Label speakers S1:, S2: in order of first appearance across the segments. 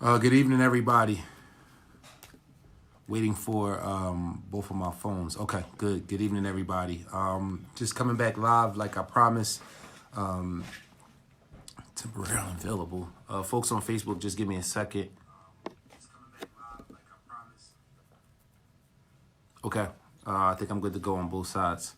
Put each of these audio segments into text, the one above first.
S1: Good evening, everybody. Waiting for both of my phones. Okay, good. Good evening, everybody. Just coming back live like I promised. Temporarily available. Folks on Facebook, just give me a second. Okay, I think I'm good to go on both sides.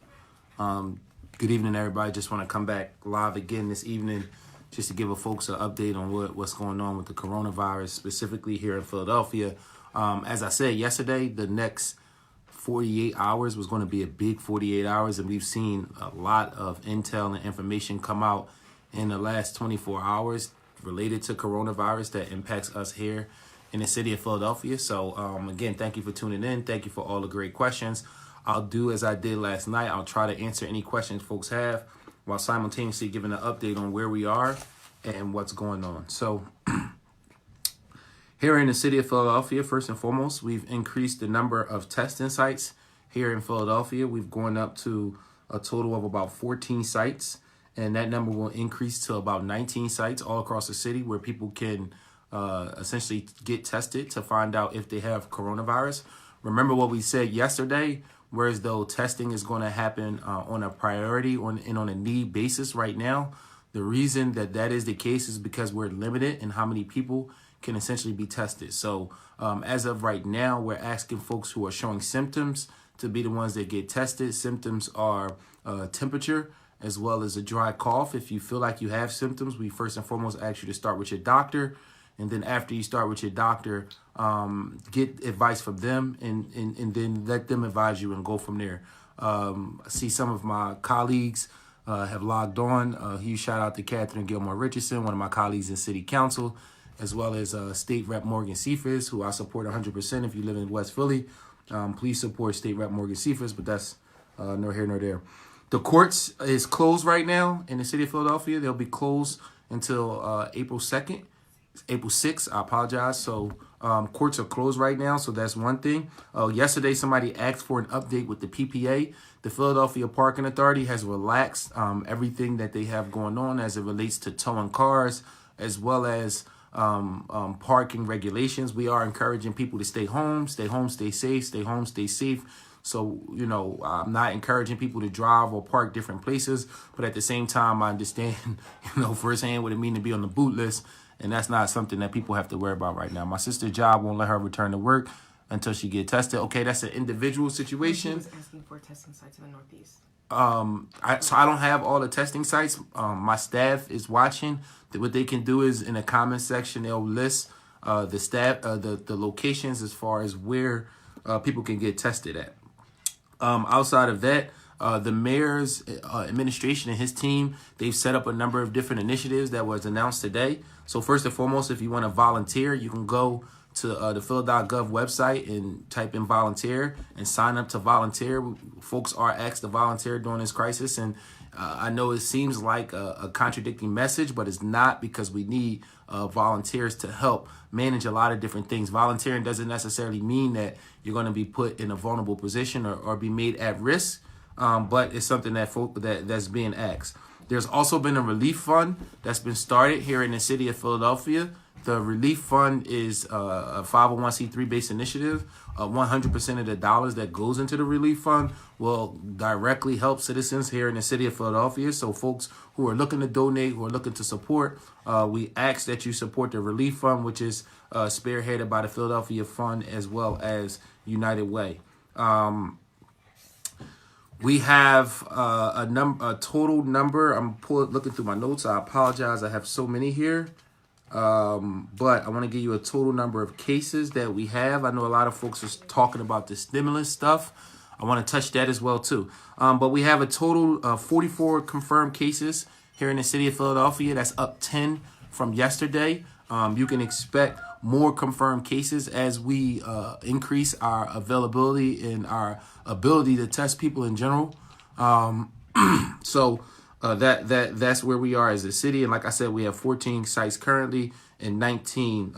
S1: Good evening, everybody. Just want to come back live again this evening just to give folks an update on what's going on with the coronavirus, specifically here in Philadelphia. As I said yesterday, the next 48 hours was going to be a big 48 hours, and we've seen a lot of intel and information come out in the last 24 hours related to coronavirus that impacts us here in the city of Philadelphia. So again, thank you for tuning in. Thank you for all the great questions. I'll do as I did last night. I'll try to answer any questions folks have while simultaneously giving an update on where we are and what's going on. So here in the city of Philadelphia, first and foremost, we've increased the number of testing sites here in Philadelphia. We've gone up to a total of about 14 sites, and that number will increase to about 19 sites all across the city where people can essentially get tested to find out if they have coronavirus. Remember what we said yesterday, whereas though testing is going to happen on a priority and on a need basis right now. The reason that is the case is because we're limited in how many people can essentially be tested. So as of right now, we're asking folks who are showing symptoms to be the ones that get tested. Symptoms are temperature as well as a dry cough. If you feel like you have symptoms, we first and foremost ask you to start with your doctor. And then after you start with your doctor, get advice from them and then let them advise you and go from there. I see some of my colleagues have logged on. Huge shout out to Catherine Gilmore Richardson, one of my colleagues in City Council, as well as State Rep Morgan Cephas, who I support 100%. If you live in West Philly, please support State Rep Morgan Cephas, but that's nor here nor there. The courts is closed right now in the city of Philadelphia. They'll be closed until April 2nd. April 6th, I apologize. So courts are closed right now, so that's one thing. Yesterday, somebody asked for an update with the PPA. The Philadelphia Parking Authority has relaxed everything that they have going on as it relates to towing cars, as well as parking regulations. We are encouraging people to stay home, stay safe, stay home, stay safe. So, I'm not encouraging people to drive or park different places, but at the same time, I understand, firsthand what it means to be on the boot list. And that's not something that people have to worry about right now. My sister's job won't let her return to work until she get tested. Okay, that's an individual situation.
S2: He was asking for testing sites in the Northeast.
S1: So I don't have all the testing sites. My staff is watching. What they can do is in the comment section, they'll list the locations as far as where people can get tested at. Outside of that, the mayor's administration and his team, they've set up a number of different initiatives that was announced today. So first and foremost, if you want to volunteer, you can go to the phil.gov website and type in volunteer and sign up to volunteer. Folks are asked to volunteer during this crisis. And I know it seems like a contradicting message, but it's not, because we need volunteers to help manage a lot of different things. Volunteering doesn't necessarily mean that you're going to be put in a vulnerable position or be made at risk. But it's something that's being asked. There's also been a relief fund that's been started here in the city of Philadelphia. The relief fund is a 501c3 based initiative. 100% of the dollars that goes into the relief fund will directly help citizens here in the city of Philadelphia. So folks who are looking to donate, who are looking to support, we ask that you support the relief fund, which is spearheaded by the Philadelphia Fund as well as United Way. We have a total number. I'm looking through my notes. I apologize. I have so many here. But I want to give you a total number of cases that we have. I know a lot of folks are talking about the stimulus stuff. I want to touch that as well, too. But we have a total of 44 confirmed cases here in the city of Philadelphia. That's up 10 from yesterday. You can expect more confirmed cases as we increase our availability and our ability to test people in general. So that's where we are as a city. And like I said, we have 14 sites currently and 19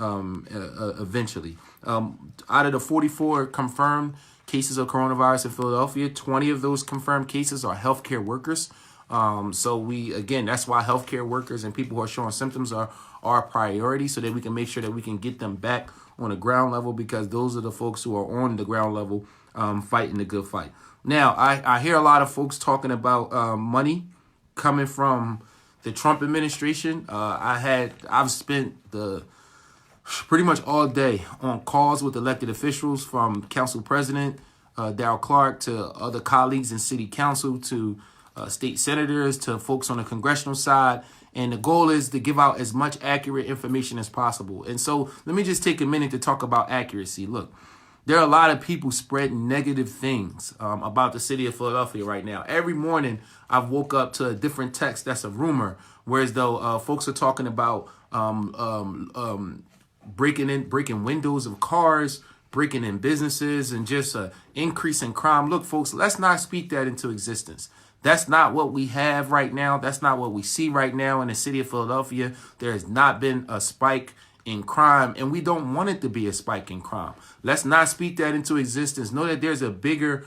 S1: eventually. Out of the 44 confirmed cases of coronavirus in Philadelphia, 20 of those confirmed cases are healthcare workers. So that's why healthcare workers and people who are showing symptoms are a priority, so that we can make sure that we can get them back on the ground level, because those are the folks who are on the ground level fighting the good fight. Now, I hear a lot of folks talking about money coming from the Trump administration. I've spent pretty much all day on calls with elected officials, from council president Darrell Clark to other colleagues in city council, to state senators, to folks on the congressional side. And the goal is to give out as much accurate information as possible. And so let me just take a minute to talk about accuracy. Look, there are a lot of people spreading negative things about the city of Philadelphia right now. Every morning I've woke up to a different text that's a rumor, whereas though folks are talking about breaking windows of cars, breaking in businesses, and just an increase in crime. Look, folks, let's not speak that into existence. That's not what we have right now. That's not what we see right now in the city of Philadelphia. There has not been a spike in crime, and we don't want it to be a spike in crime. Let's not speak that into existence. Know that there's a bigger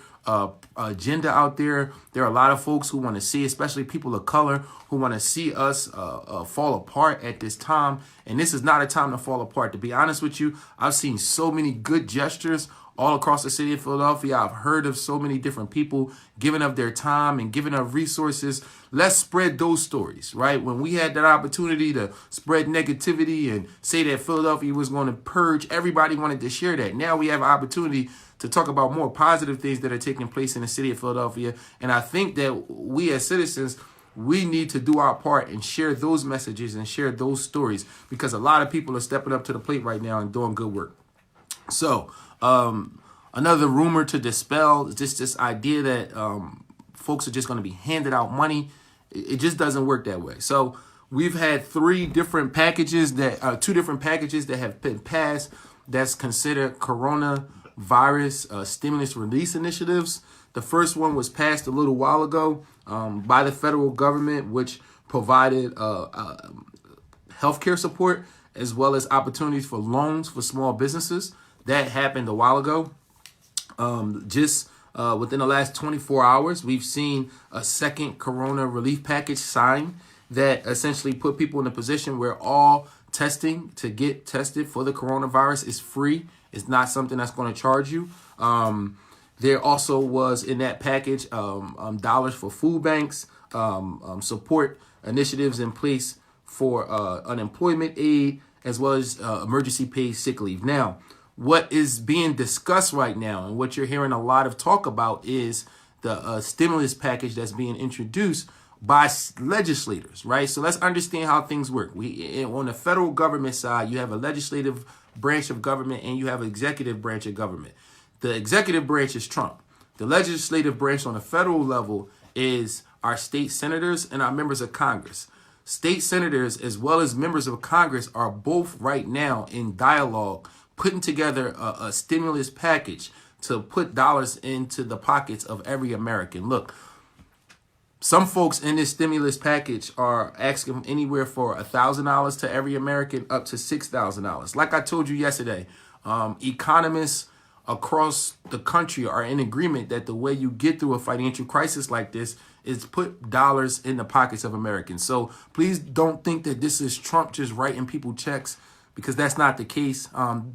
S1: agenda out there. There are a lot of folks who want to see, especially people of color, who want to see us fall apart at this time. And this is not a time to fall apart. To be honest with you, I've seen so many good gestures all across the city of Philadelphia. I've heard of so many different people giving up their time and giving up resources. Let's spread those stories, right? When we had that opportunity to spread negativity and say that Philadelphia was going to purge, everybody wanted to share that. Now we have an opportunity to talk about more positive things that are taking place in the city of Philadelphia. And I think that we as citizens, we need to do our part and share those messages and share those stories, because a lot of people are stepping up to the plate right now and doing good work. So, another rumor to dispel is just this idea that folks are just going to be handed out money. It just doesn't work that way. So we've had two different packages that have been passed that's considered coronavirus stimulus release initiatives. The first one was passed a little while ago by the federal government, which provided healthcare support as well as opportunities for loans for small businesses. That happened a while ago. Within the last 24 hours, we've seen a second corona relief package signed that essentially put people in a position where all testing to get tested for the coronavirus is free. It's not something that's going to charge you. There also was in that package dollars for food banks, support initiatives in place for unemployment aid, as well as emergency paid sick leave. Now, what is being discussed right now and what you're hearing a lot of talk about is the stimulus package that's being introduced by legislators, right? So let's understand how things work. On the federal government side, you have a legislative branch of government and you have an executive branch of government. The executive branch is Trump. The legislative branch on the federal level is our state senators and our members of Congress. State senators as well as members of Congress are both right now in dialogue, putting together a stimulus package to put dollars into the pockets of every American. Look, some folks in this stimulus package are asking anywhere for $1,000 to every American up to $6,000. Like I told you yesterday, economists across the country are in agreement that the way you get through a financial crisis like this is put dollars in the pockets of Americans. So please don't think that this is Trump just writing people checks, because that's not the case.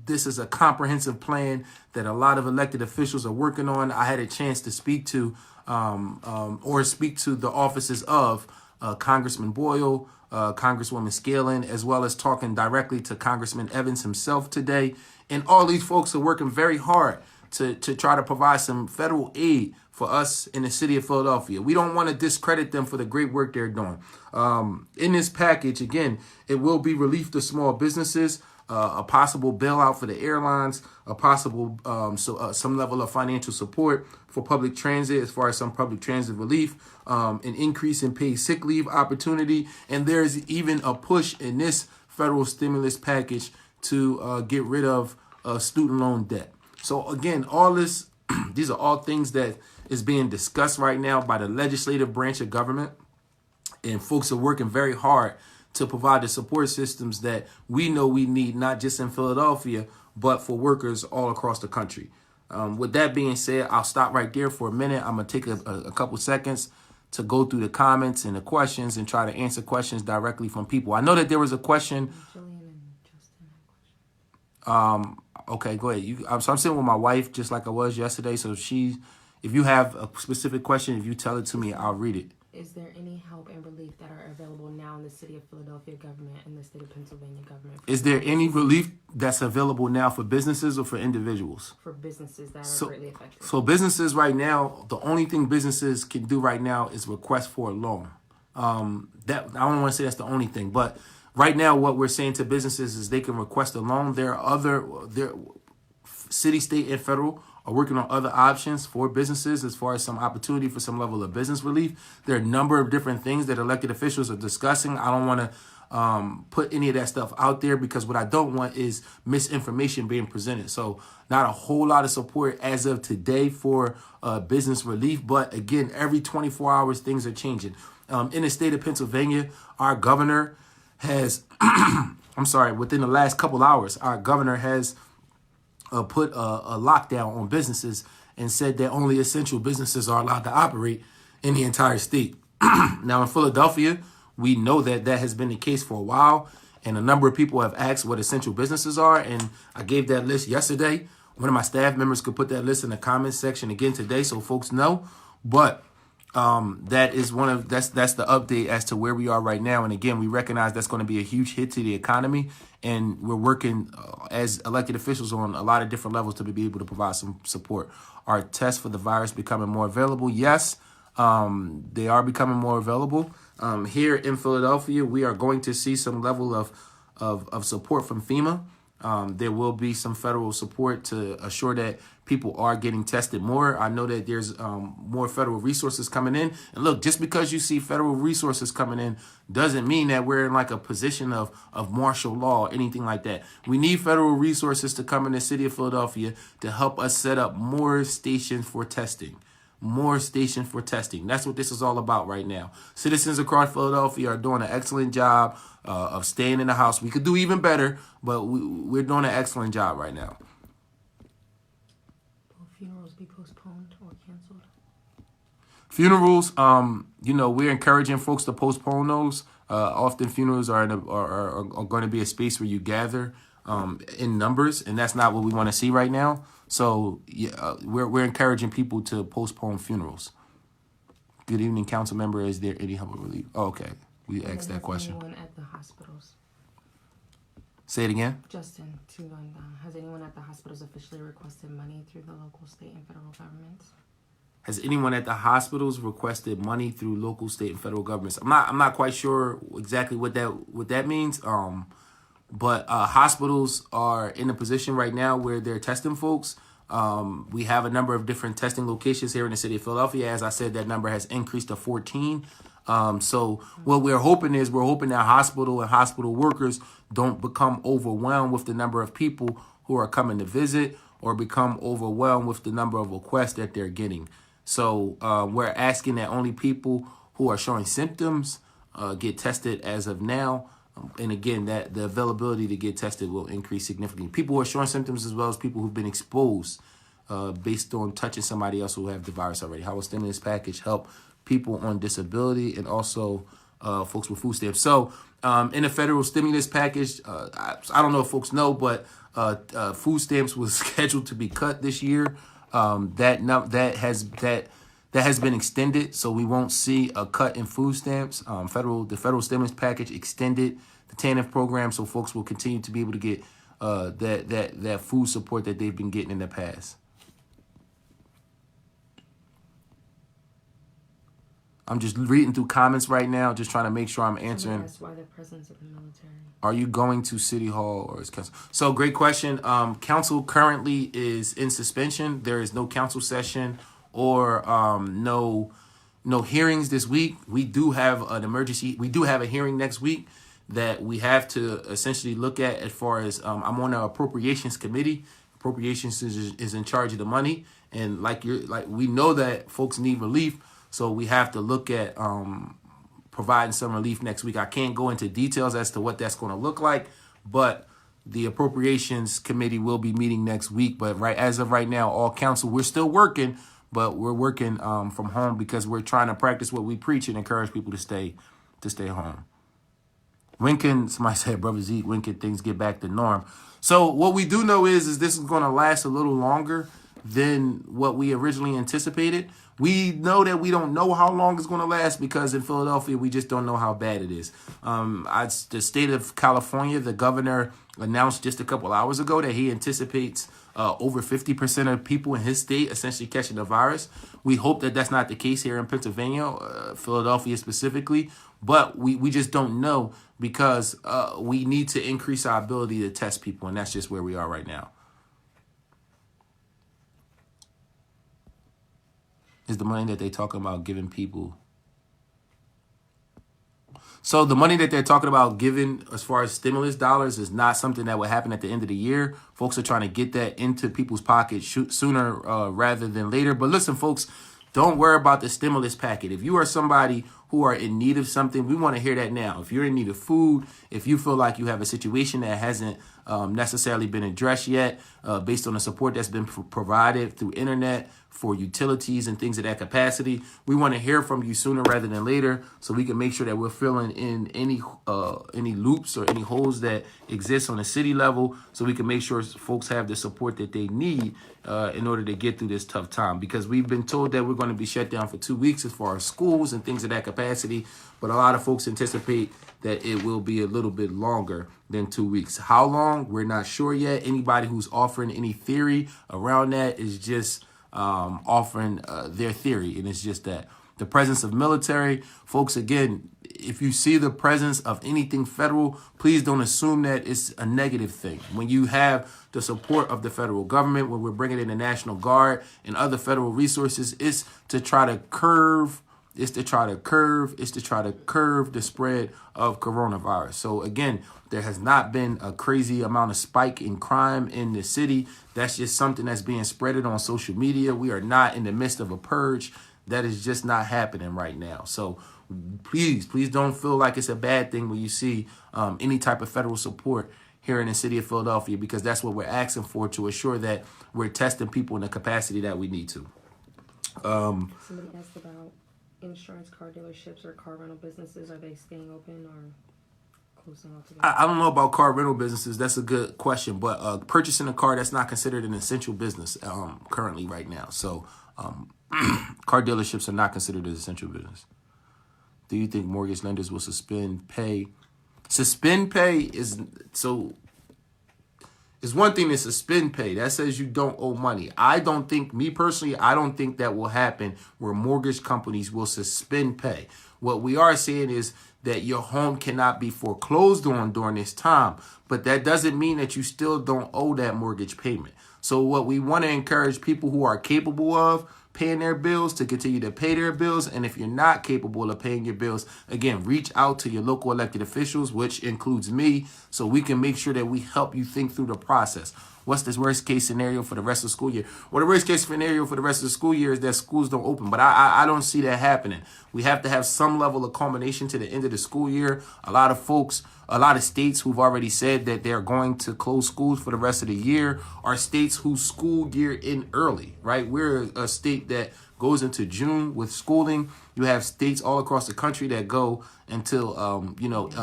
S1: This is a comprehensive plan that a lot of elected officials are working on. I had a chance to speak to the offices of Congressman Boyle, Congresswoman Scaling, as well as talking directly to Congressman Evans himself today. And all these folks are working very hard to try to provide some federal aid for us in the city of Philadelphia. We don't want to discredit them for the great work they're doing. In this package, again, it will be relief to small businesses, a possible bailout for the airlines, a possible some level of financial support for public transit as far as some public transit relief, an increase in paid sick leave opportunity, and there's even a push in this federal stimulus package to get rid of student loan debt. So again, all this, these are all things that is being discussed right now by the legislative branch of government, and folks are working very hard to provide the support systems that we know we need, not just in Philadelphia, but for workers all across the country. With that being said, I'll stop right there for a minute. I'm going to take a couple seconds to go through the comments and the questions and try to answer questions directly from people. I know that there was a question.
S2: Jillian and Justin have a question.
S1: Okay, go ahead. So I'm sitting with my wife just like I was yesterday. So if you have a specific question, if you tell it to me, I'll read it.
S2: Is there any help and relief that are available now in the city of Philadelphia government and the state of Pennsylvania government?
S1: Is there any relief that's available now for businesses or for individuals?
S2: For businesses that are greatly affected.
S1: So businesses right now, the only thing businesses can do right now is request for a loan. That I don't want to say that's the only thing, but right now what we're saying to businesses is they can request a loan. There city, state, and federal are working on other options for businesses as far as some opportunity for some level of business relief. There are a number of different things that elected officials are discussing. I don't want to put any of that stuff out there because what I don't want is misinformation being presented. So not a whole lot of support as of today for business relief. But again, every 24 hours, things are changing. In the state of Pennsylvania, our governor has, within the last couple hours, our governor has put a lockdown on businesses and said that only essential businesses are allowed to operate in the entire state. Now, in Philadelphia, we know that that has been the case for a while, and a number of people have asked what essential businesses are, and I gave that list yesterday. One of my staff members could put that list in the comments section again today so folks know, but that is that's the update as to where we are right now. And again, we recognize that's going to be a huge hit to the economy, and we're working as elected officials on a lot of different levels to be able to provide some support. Are tests for the virus becoming more available? Yes, they are becoming more available. Here in Philadelphia, we are going to see some level of support from FEMA. There will be some federal support to assure that people are getting tested more. I know that there's more federal resources coming in. And look, just because you see federal resources coming in doesn't mean that we're in like a position of martial law or anything like that. We need federal resources to come in the city of Philadelphia to help us set up more stations for testing. More stations for testing. That's what this is all about right now. Citizens across Philadelphia are doing an excellent job of staying in the house. We could do even better, but we're doing an excellent job right now.
S2: Will funerals be postponed or canceled?
S1: Funerals, we're encouraging folks to postpone those. Often funerals are going to be a space where you gather in numbers, and that's not what we want to see right now. So we're encouraging people to postpone funerals. Good evening, Councilmember. Is there any help or relief? Oh, okay. We asked that question.
S2: Has anyone at the hospitals?
S1: Say it again.
S2: Justin, has anyone at the hospitals officially requested money through the local, state, and federal governments?
S1: Has anyone at the hospitals requested money through local, state, and federal governments? I'm not quite sure exactly what that means. But hospitals are in a position right now where they're testing folks. We have a number of different testing locations here in the city of Philadelphia. As I said, that number has increased to 14. So what we're hoping that hospital and hospital workers don't become overwhelmed with the number of people who are coming to visit or become overwhelmed with the number of requests that they're getting. So we're asking that only people who are showing symptoms get tested as of now. And again, that the availability to get tested will increase significantly. People who are showing symptoms as well as people who've been exposed based on touching somebody else who have the virus already. How will stimulus package help people on disability and also folks with food stamps? So in the federal stimulus package, I don't know if folks know, but food stamps was scheduled to be cut this year. That has been extended, so we won't see a cut in food stamps. The federal stimulus package extended the TANF program, so folks will continue to be able to get that food support that they've been getting in the past. I'm just reading through comments right now, just trying to make sure I'm answering.
S2: That's why the presence of the military.
S1: Are you going to City Hall or is council? So great question. Council currently is in suspension. There is no council session or no hearings this week. We do have an emergency. We do have a hearing next week that we have to essentially look at as far as I'm on the appropriations committee. Appropriations is in charge of the money, and we know that folks need relief, so we have to look at providing some relief next week. I can't go into details as to what that's going to look like, but the appropriations committee will be meeting next week. But as of right now, all council, we're still working, but we're working from home because we're trying to practice what we preach and encourage people to stay home. When can, somebody said, Brother Zeke, when can things get back to norm? So what we do know is this is going to last a little longer than what we originally anticipated. We know that we don't know how long it's going to last because in Philadelphia, we just don't know how bad it is. The state of California, the governor announced just a couple hours ago that he anticipates over 50% of people in his state essentially catching the virus. We hope that that's not the case here in Pennsylvania, Philadelphia specifically, but we just don't know because we need to increase our ability to test people, and that's just where we are right now. Is the money that they talking about giving people. So the money that they're talking about giving as far as stimulus dollars is not something that will happen at the end of the year. Folks are trying to get that into people's pockets sooner rather than later. But listen, folks, don't worry about the stimulus packet. If you are somebody who are in need of something, we want to hear that now. If you're in need of food, if you feel like you have a situation that hasn't necessarily been addressed yet, based on the support that's been provided through internet for utilities and things of that capacity, we want to hear from you sooner rather than later so we can make sure that we're filling in any loops or any holes that exist on the city level so we can make sure folks have the support that they need in order to get through this tough time. Because we've been told that we're going to be shut down for 2 weeks as far as schools and things of that capacity, but a lot of folks anticipate that it will be a little bit longer than 2 weeks. How long? We're not sure yet. Anybody who's offering any theory around that is just offering their theory, and it's just that the presence of military, folks, again, if you see the presence of anything federal, please don't assume that it's a negative thing. When you have the support of the federal government, when we're bringing in the National Guard and other federal resources, it's to try to curb the spread of coronavirus. So again, there has not been a crazy amount of spike in crime in the city. That's just something that's being spreaded on social media. We are not in the midst of a purge. That is just not happening right now. So please don't feel like it's a bad thing when you see any type of federal support here in the city of Philadelphia, because that's what we're asking for to assure that we're testing people in the capacity that we need to.
S2: Somebody asked about insurance car dealerships or car rental businesses. Are they staying open or closing altogether?
S1: I don't know about car rental businesses. That's a good question. But purchasing a car, that's not considered an essential business currently right now. So car dealerships are not considered an essential business. Do you think mortgage lenders will suspend pay? Suspend pay is so. It's one thing to suspend pay. That says you don't owe money. I don't think that will happen where mortgage companies will suspend pay. What we are saying is that your home cannot be foreclosed on during this time, but that doesn't mean that you still don't owe that mortgage payment. So what we want to encourage people who are capable of paying their bills to continue to pay their bills. And if you're not capable of paying your bills, again, reach out to your local elected officials, which includes me, so we can make sure that we help you think through the process. What's the worst case scenario for the rest of the school year? Well, the worst case scenario for the rest of the school year is that schools don't open. But I don't see that happening. We have to have some level of culmination to the end of the school year. A lot of states who've already said that they're going to close schools for the rest of the year are states whose school year end early, right? We're a state that goes into June with schooling. You have states all across the country that go until,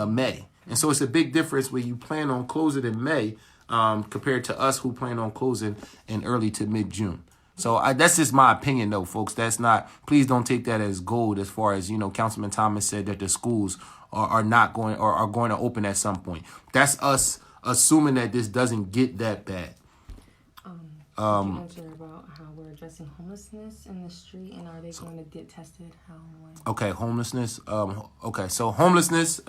S1: May. And so it's a big difference when you plan on closing in May compared to us who plan on closing in early to mid-June. So that's just my opinion, though, folks. That's not, please don't take that as gold as far as, Councilman Thomas said that the schools are not going or are going to open at some point. That's us assuming that this doesn't get that bad.
S2: Did you answer about how we're addressing homelessness in the street, and are they going to get tested? How and when?
S1: Okay, homelessness. So homelessness,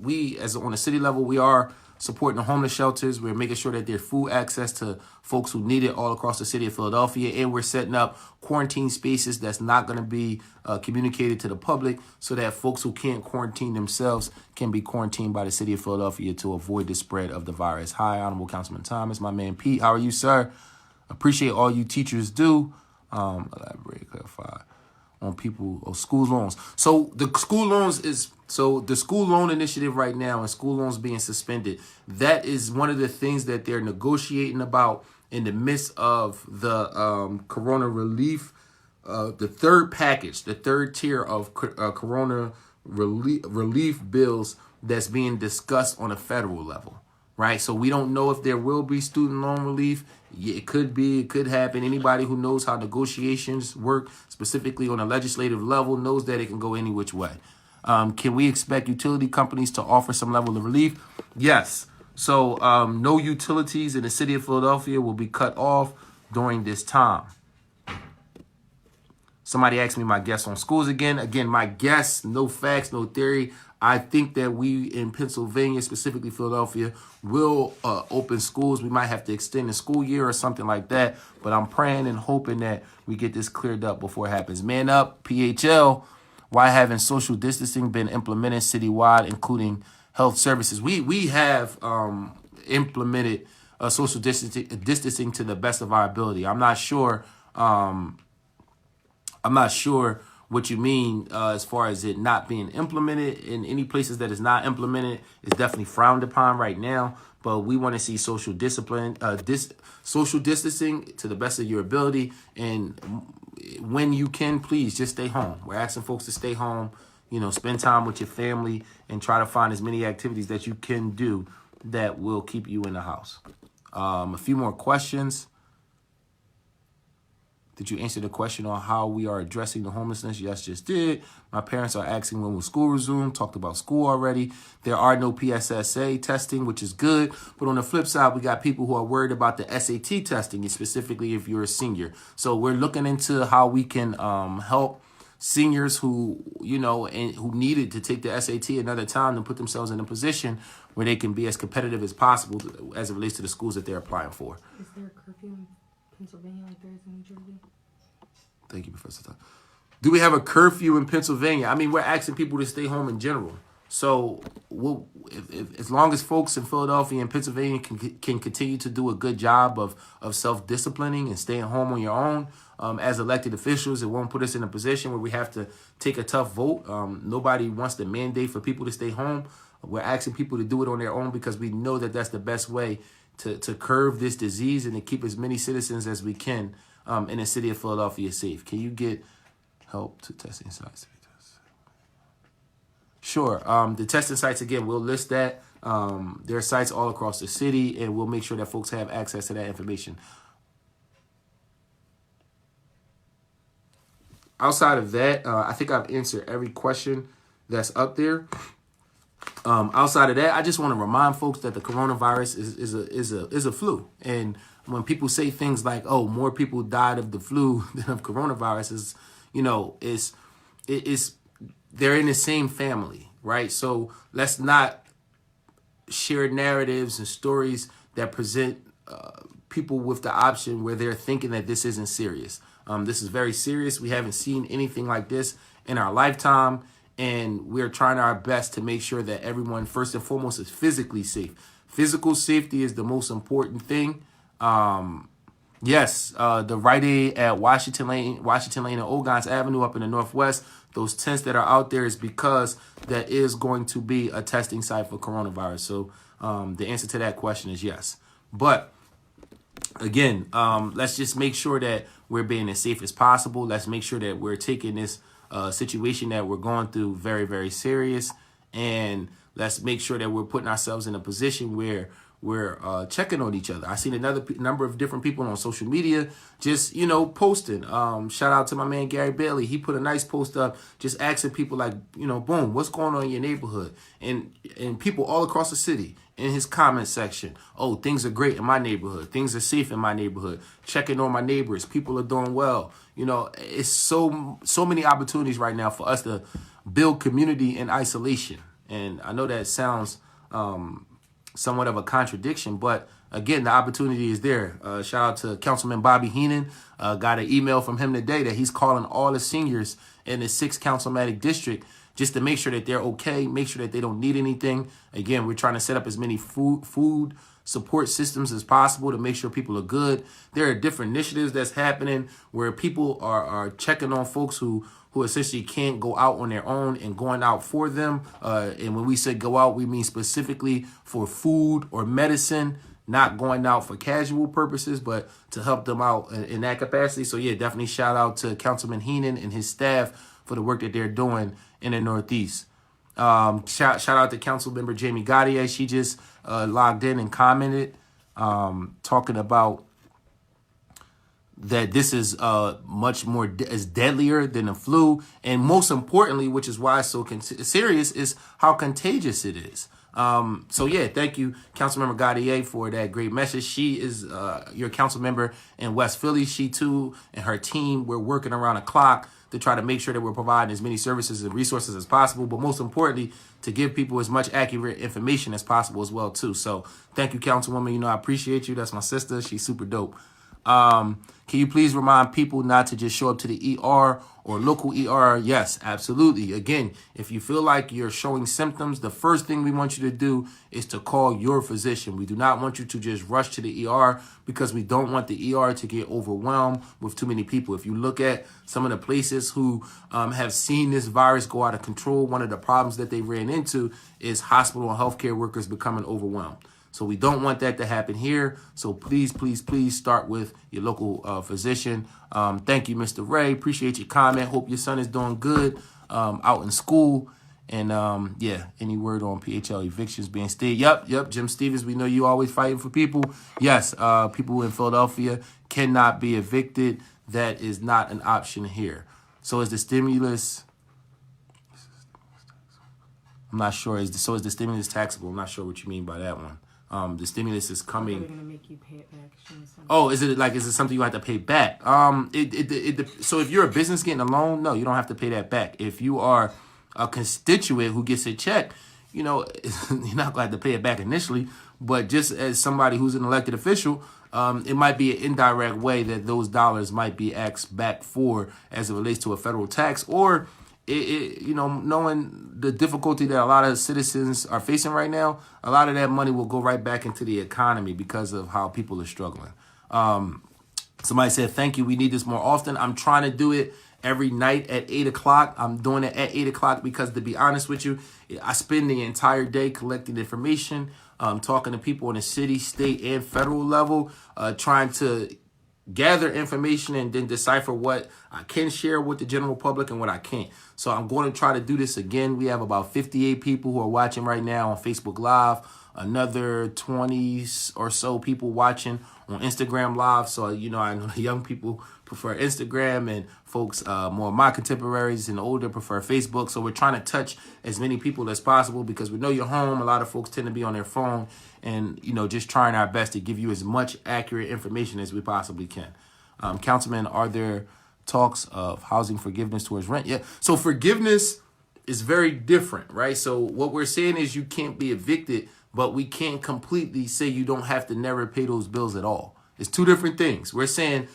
S1: we as on the city level, we are supporting the homeless shelters. We're making sure that there's food access to folks who need it all across the city of Philadelphia. And we're setting up quarantine spaces that's not going to be communicated to the public so that folks who can't quarantine themselves can be quarantined by the city of Philadelphia to avoid the spread of the virus. Hi, Honorable Councilman Thomas, my man Pete. How are you, sir? Appreciate all you teachers do. Elaborate, clarify on people or school loans. So the school loan initiative right now and school loans being suspended, that is one of the things that they're negotiating about in the midst of the corona relief the third package, the third tier of corona relief bills that's being discussed on a federal level, right? So we don't know if there will be student loan relief. It could be, it could happen. Anybody who knows how negotiations work, specifically on a legislative level, knows that it can go any which way. Can we expect utility companies to offer some level of relief? Yes. So no utilities in the city of Philadelphia will be cut off during this time. Somebody asked me my guess on schools again. Again, my guess, no facts, no theory. I think that we in Pennsylvania, specifically Philadelphia, will open schools. We might have to extend the school year or something like that. But I'm praying and hoping that we get this cleared up before it happens. Man up, PHL. Why haven't social distancing been implemented citywide, including health services? We have implemented social distancing to the best of our ability. I'm not sure what you mean as far as it not being implemented. In any places that is not implemented, is definitely frowned upon right now. But we want to see social social distancing to the best of your ability. And when you can, please just stay home. We're asking folks to stay home, spend time with your family and try to find as many activities that you can do that will keep you in the house. A few more questions. Did you answer the question on how we are addressing the homelessness? Yes, just did. My parents are asking when will school resume. Talked about school already. There are no PSSA testing, which is good. But on the flip side, we got people who are worried about the SAT testing, specifically if you're a senior. So we're looking into how we can help seniors who, and who needed to take the SAT another time to put themselves in a position where they can be as competitive as possible as it relates to the schools that they're applying for.
S2: Is there a curfew in Pennsylvania like there is in New Jersey?
S1: Thank you, Professor Todd. Do we have a curfew in Pennsylvania? I mean, we're asking people to stay home in general. So as long as folks in Philadelphia and Pennsylvania can continue to do a good job of self-disciplining and staying home on your own, as elected officials, it won't put us in a position where we have to take a tough vote. Nobody wants to mandate for people to stay home. We're asking people to do it on their own because we know that that's the best way to curb this disease and to keep as many citizens as we can in the city of Philadelphia safe. Can you get help to testing sites? Sure. The testing sites, again, we'll list that. There are sites all across the city, and we'll make sure that folks have access to that information. Outside of that, I think I've answered every question that's up there. Outside of that, I just want to remind folks that the coronavirus is a flu. And when people say things like, oh, more people died of the flu than of coronavirus, they're in the same family, right? So let's not share narratives and stories that present people with the option where they're thinking that this isn't serious. This is very serious. We haven't seen anything like this in our lifetime. And we're trying our best to make sure that everyone, first and foremost, is physically safe. Physical safety is the most important thing. Yes, the Rite Aid at Washington Lane and Ogons Avenue up in the Northwest, those tents that are out there is because that is going to be a testing site for coronavirus. So the answer to that question is yes. But again, let's just make sure that we're being as safe as possible. Let's make sure that we're taking this situation that we're going through very, very serious. And let's make sure that we're putting ourselves in a position where we're checking on each other. I seen another number of different people on social media just, posting. Shout out to my man, Gary Bailey. He put a nice post up just asking people like, boom, what's going on in your neighborhood? And people all across the city in his comment section. Oh, things are great in my neighborhood. Things are safe in my neighborhood. Checking on my neighbors. People are doing well. It's so many opportunities right now for us to build community in isolation. And I know that sounds somewhat of a contradiction, but again, the opportunity is there. Shout out to Councilman Bobby Heenan. Got an email from him today that he's calling all the seniors in the 6th Councilmanic District just to make sure that they're okay, make sure that they don't need anything. Again, we're trying to set up as many food support systems as possible to make sure people are good. There are different initiatives that's happening where people are checking on folks who essentially can't go out on their own and going out for them. And when we say go out, we mean specifically for food or medicine, not going out for casual purposes, but to help them out in that capacity. So yeah, definitely shout out to Councilman Heenan and his staff for the work that they're doing in the Northeast. Shout out to Councilmember Jamie Gaudier. She just logged in and commented, talking about that this is much more is deadlier than the flu, and most importantly, which is why it's so serious, is how contagious it is. So yeah, thank you, Councilmember Gaudier, for that great message. She is your council member in West Philly. She too and her team, we're working around the clock to try to make sure that we're providing as many services and resources as possible, but most importantly, to give people as much accurate information as possible as well too. So thank you, Councilwoman. You know, I appreciate you. That's my sister. She's super dope. Can you please remind people not to just show up to the ER or local ER? Yes, absolutely. Again, if you feel like you're showing symptoms, the first thing we want you to do is to call your physician. We do not want you to just rush to the ER because we don't want the ER to get overwhelmed with too many people. If you look at some of the places who have seen this virus go out of control, one of the problems that they ran into is hospital and healthcare workers becoming overwhelmed. So we don't want that to happen here. So please, please, please start with your local physician. Thank you, Mr. Ray. Appreciate your comment. Hope your son is doing good out in school. And yeah, any word on PHL evictions being stayed? Yep. Jim Stevens, we know you always fighting for people. Yes, people in Philadelphia cannot be evicted. That is not an option here. So is the stimulus... I'm not sure. So is the stimulus taxable? I'm not sure what you mean by that one. The stimulus is coming.
S2: They're gonna make you pay it back.
S1: Oh, is it something you have to pay back? So if you're a business getting a loan, no, you don't have to pay that back. If you are a constituent who gets a check, you know, you're not going to have to pay it back initially. But just as somebody who's an elected official, it might be an indirect way that those dollars might be asked back for as it relates to a federal tax, or you know, knowing the difficulty that a lot of citizens are facing right now, a lot of that money will go right back into the economy because of how people are struggling. Somebody said, thank you. We need this more often. I'm trying to do it every night at 8 o'clock. I'm doing it at 8 o'clock because, to be honest with you, I spend the entire day collecting information, talking to people on the city, state, and federal level, trying to gather information and then decipher what I can share with the general public and what I can't. So I'm going to try to do this again. We have about 58 people who are watching right now on Facebook Live, another 20 or so people watching on Instagram Live. So, you know, I know the young people prefer Instagram, and folks, more of my contemporaries and older, prefer Facebook. So we're trying to touch as many people as possible because we know you're home. A lot of folks tend to be on their phone, and, you know, just trying our best to give you as much accurate information as we possibly can. Councilman, are there talks of housing forgiveness towards rent? Yeah. So forgiveness is very different, right? So what we're saying is you can't be evicted, but we can't completely say you don't have to never pay those bills at all. It's two different things. We're saying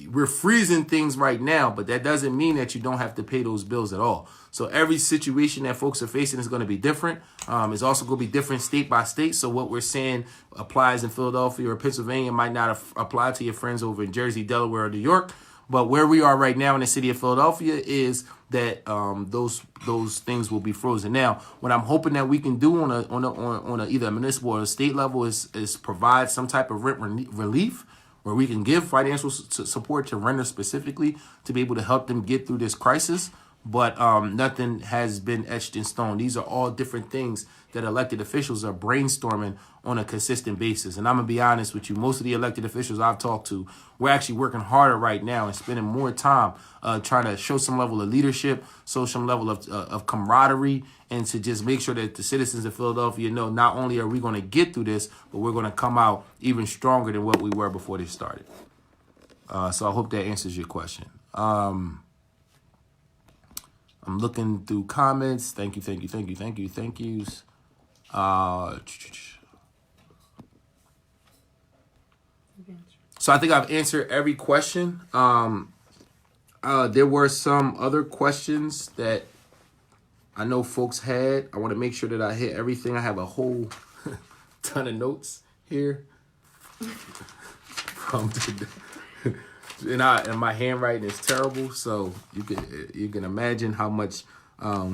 S1: we're freezing things right now, but that doesn't mean that you don't have to pay those bills at all. So every situation that folks are facing is going to be different. It's also going to be different state by state. So what we're saying applies in Philadelphia or Pennsylvania might not apply to your friends over in Jersey, Delaware, or New York. But where we are right now in the city of Philadelphia is that those things will be frozen. Now, what I'm hoping that we can do on a either a municipal or a state level is provide some type of rent relief, where we can give financial support to renters specifically to be able to help them get through this crisis. But nothing has been etched in stone. These are all different things that elected officials are brainstorming on a consistent basis. And I'm going to be honest with you, most of the elected officials I've talked to, we're actually working harder right now and spending more time trying to show some level of leadership, show some level of camaraderie, and to just make sure that the citizens of Philadelphia know not only are we going to get through this, but we're going to come out even stronger than what we were before this started. So I hope that answers your question. I'm looking through comments. Thank yous. So I think I've answered every question. There were some other questions that I know folks had. I want to make sure that I hit everything. I have a whole ton of notes here. And my handwriting is terrible, so you can imagine how much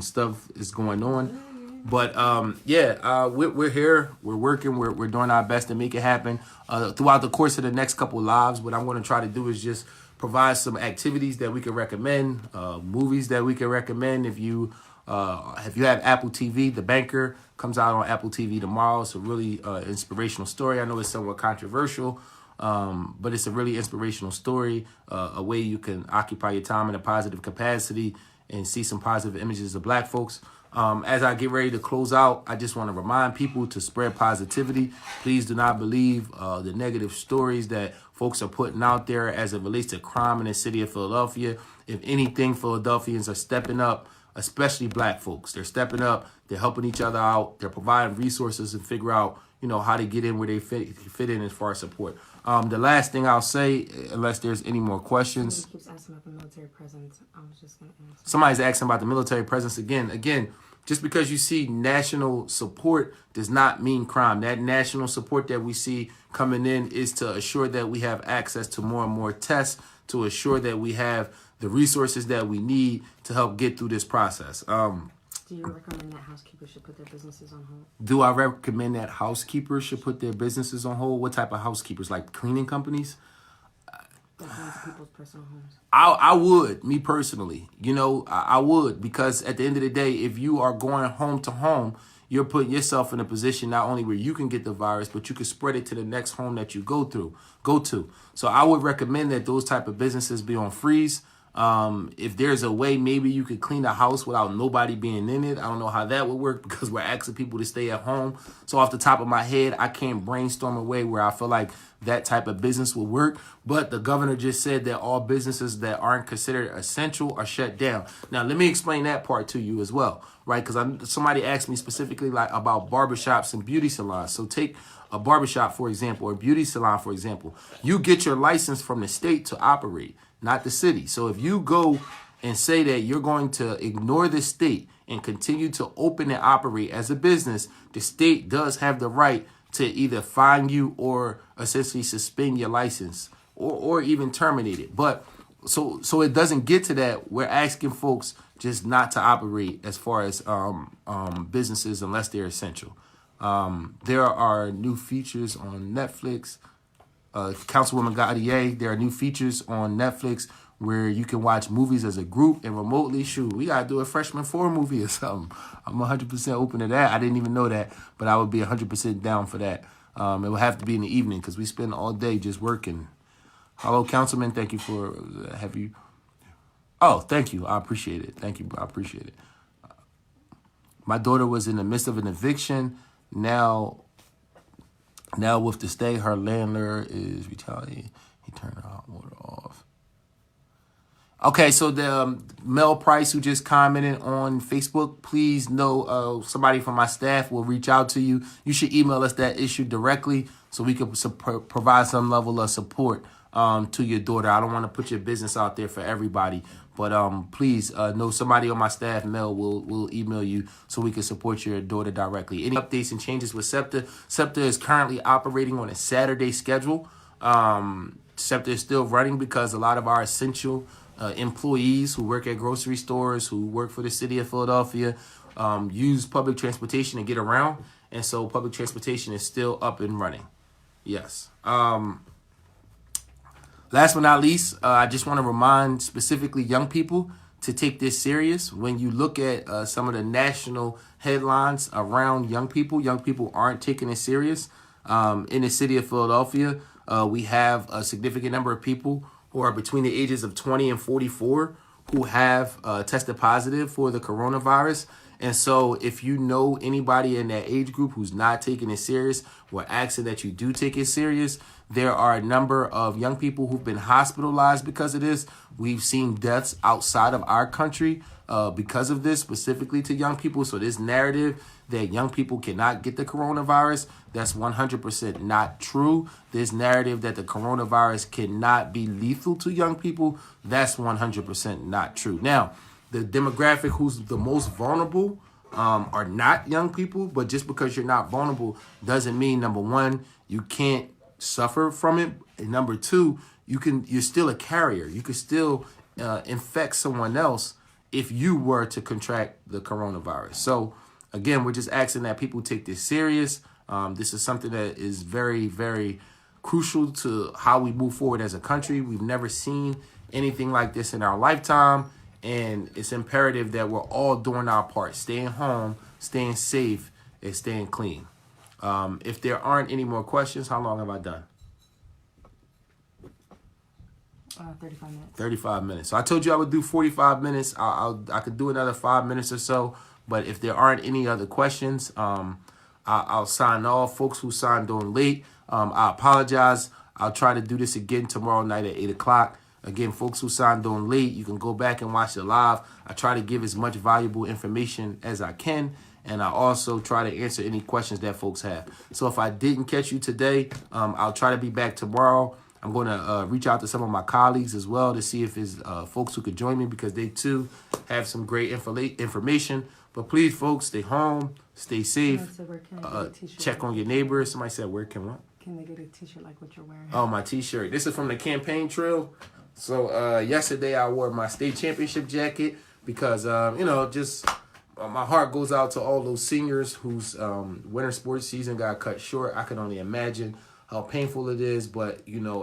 S1: stuff is going on. But we're here. We're working. We're doing our best to make it happen. Throughout the course of the next couple of lives, what I'm going to try to do is just provide some activities that we can recommend, movies that we can recommend. If you have Apple TV, The Banker comes out on Apple TV tomorrow. It's a really inspirational story. I know it's somewhat controversial, but it's a really inspirational story, a way you can occupy your time in a positive capacity and see some positive images of Black folks. As I get ready to close out, I just want to remind people to spread positivity. Please do not believe the negative stories that folks are putting out there as it relates to crime in the city of Philadelphia. If anything, Philadelphians are stepping up, especially Black folks. They're stepping up. They're helping each other out. They're providing resources and figure out, how to get in where they fit in as far as support. The last thing I'll say, unless there's any more questions.
S2: Somebody keeps asking about the military presence. I was just going to answer.
S1: Somebody's asking about the military presence again. Just because you see national support does not mean crime. That national support that we see coming in is to assure that we have access to more and more tests, to assure that we have the resources that we need to help get through this process.
S2: Do you recommend that housekeepers should put their businesses on hold?
S1: Do I recommend that housekeepers should put their businesses on hold? What type of housekeepers? Like cleaning companies?
S2: That goes to people's personal homes.
S1: I would, me personally, I would, because at the end of the day, if you are going home to home, you're putting yourself in a position not only where you can get the virus, but you can spread it to the next home that you go to. So I would recommend that those type of businesses be on freeze. If there's a way, maybe you could clean the house without nobody being in it. I don't know how that would work because we're asking people to stay at home. So off the top of my head, I can't brainstorm a way where I feel like that type of business would work. But the governor just said that all businesses that aren't considered essential are shut down. Now, let me explain that part to you as well, right? Because somebody asked me specifically like about barbershops and beauty salons. So take a barbershop, for example, or a beauty salon, for example. You get your license from the state to operate, not the city. So if you go and say that you're going to ignore the state and continue to open and operate as a business, the state does have the right to either fine you or essentially suspend your license or even terminate it. But so it doesn't get to that. We're asking folks just not to operate as far as businesses unless they're essential. There are new features on Netflix. Councilwoman Gaudier, there are new features on Netflix where you can watch movies as a group and remotely. Shoot, we got to do a freshman 4 movie or something. I'm 100% open to that. I didn't even know that, but I would be 100% down for that. It would have to be in the evening because we spend all day just working. Hello, Councilman. Thank you for, Oh, thank you. I appreciate it. Thank you. I appreciate it. My daughter was in the midst of an eviction. Now with the stay, her landlord is retaliating. He turned her hot water off. Okay, so the Mel Price, who just commented on Facebook, please know somebody from my staff will reach out to you. You should email us that issue directly so we can provide some level of support to your daughter. I don't want to put your business out there for everybody, but please know somebody on my staff, Mel, will email you so we can support your daughter directly. Any updates and changes with SEPTA? SEPTA is currently operating on a Saturday schedule. SEPTA is still running because a lot of our essential employees who work at grocery stores, who work for the city of Philadelphia, use public transportation to get around. And so public transportation is still up and running. Yes. Last but not least, I just want to remind specifically young people to take this serious. When you look at some of the national headlines around young people aren't taking it serious. In the city of Philadelphia, we have a significant number of people who are between the ages of 20 and 44 who have tested positive for the coronavirus. And so if you know anybody in that age group who's not taking it serious, we're asking that you do take it serious. There are a number of young people who've been hospitalized because of this. We've seen deaths outside of our country because of this, specifically to young people. So this narrative that young people cannot get the coronavirus, that's 100% not true. This narrative that the coronavirus cannot be lethal to young people, that's 100% not true. Now, the demographic who's the most vulnerable are not young people, but just because you're not vulnerable doesn't mean, number one, you can't suffer from it, and number two, you're still a carrier. You could still infect someone else if you were to contract the coronavirus. So again, we're just asking that people take this serious. This is something that is very, very crucial to how we move forward as a country. We've never seen anything like this in our lifetime, and it's imperative that we're all doing our part, staying home, staying safe, and staying clean. If there aren't any more questions, how long have I done?
S2: 35 minutes.
S1: 35 minutes. So I told you I would do 45 minutes. I could do another 5 minutes or so. But if there aren't any other questions, I'll sign off. Folks who signed on late, I apologize. I'll try to do this again tomorrow night at 8 o'clock. Again, folks who signed on late, you can go back and watch it live. I try to give as much valuable information as I can. And I also try to answer any questions that folks have. So if I didn't catch you today, I'll try to be back tomorrow. I'm going to reach out to some of my colleagues as well to see if there's folks who could join me, because they too have some great information. But please, folks, stay home, stay safe, check on your neighbors. Somebody said, where can what?
S2: Can they get a t-shirt like what you're wearing?
S1: Oh, my t-shirt. This is from the campaign trail. So yesterday I wore my state championship jacket because, just my heart goes out to all those seniors whose winter sports season got cut short. I can only imagine how painful it is, but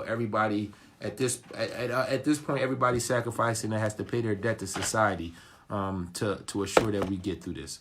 S1: everybody at this point, everybody's sacrificing and has to pay their debt to society to assure that we get through this.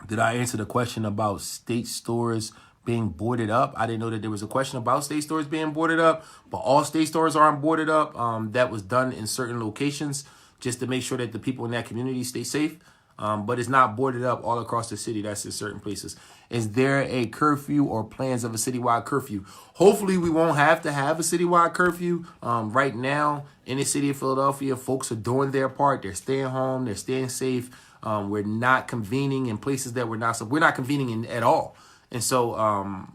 S1: Did I answer the question about state stores being boarded up? I didn't know that there was a question about state stores being boarded up, but all state stores aren't boarded up. That was done in certain locations just to make sure that the people in that community stay safe. But it's not boarded up all across the city. That's in certain places. Is there a curfew or plans of a citywide curfew? Hopefully we won't have to have a citywide curfew. Right now in the city of Philadelphia, folks are doing their part. They're staying home. They're staying safe. We're not convening in places that we're not convening in at all. And so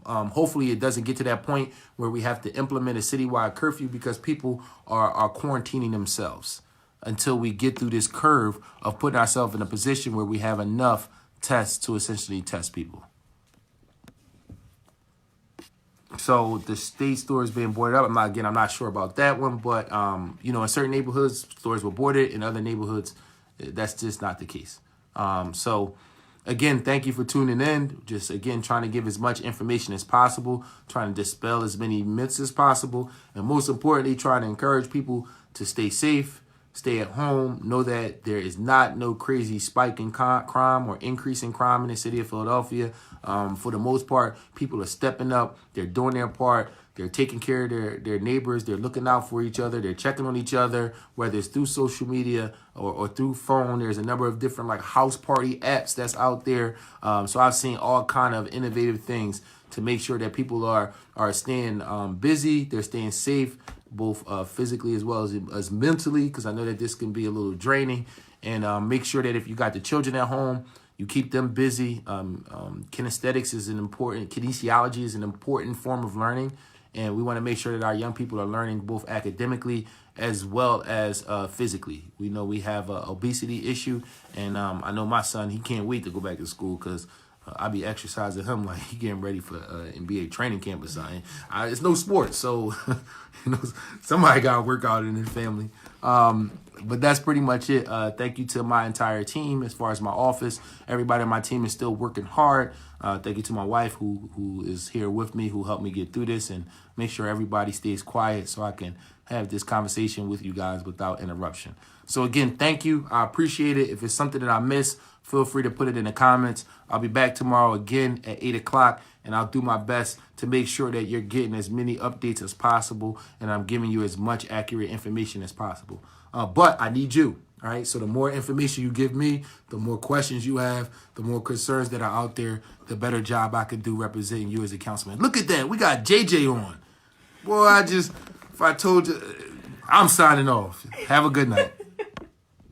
S1: hopefully it doesn't get to that point where we have to implement a citywide curfew, because people are quarantining themselves until we get through this curve of putting ourselves in a position where we have enough tests to essentially test people. So the state stores being boarded up, I'm not sure about that one, but in certain neighborhoods, stores were boarded. In other neighborhoods, that's just not the case. So again, thank you for tuning in. Just again, trying to give as much information as possible, trying to dispel as many myths as possible, and most importantly, trying to encourage people to stay safe, stay at home, know that there is no crazy spike in crime or increase in crime in the city of Philadelphia. For the most part, people are stepping up. They're doing their part. They're taking care of their neighbors. They're looking out for each other. They're checking on each other, whether it's through social media or through phone. There's a number of different house party apps that's out there. So I've seen all kind of innovative things to make sure that people are staying busy. They're staying safe, both physically as well as mentally, because I know that this can be a little draining. And make sure that if you got the children at home, you keep them busy. Kinesiology is an important form of learning. And we want to make sure that our young people are learning both academically as well as physically. We know we have an obesity issue. And I know my son, he can't wait to go back to school, because I be exercising him like he getting ready for NBA training camp or something. It's no sport, so somebody got to work out in his family. But that's pretty much it. Thank you to my entire team. As far as my office, everybody on my team is still working hard. Thank you to my wife who is here with me, who helped me get through this and make sure everybody stays quiet so I can have this conversation with you guys without interruption. So again, thank you. I appreciate it. If it's something that I missed, feel free to put it in the comments. I'll be back tomorrow again at 8 o'clock, and I'll do my best to make sure that you're getting as many updates as possible, and I'm giving you as much accurate information as possible. But I need you, all right? So the more information you give me, the more questions you have, the more concerns that are out there, the better job I can do representing you as a councilman. Look at that. We got JJ on. Boy, if I told you, I'm signing off. Have a good night.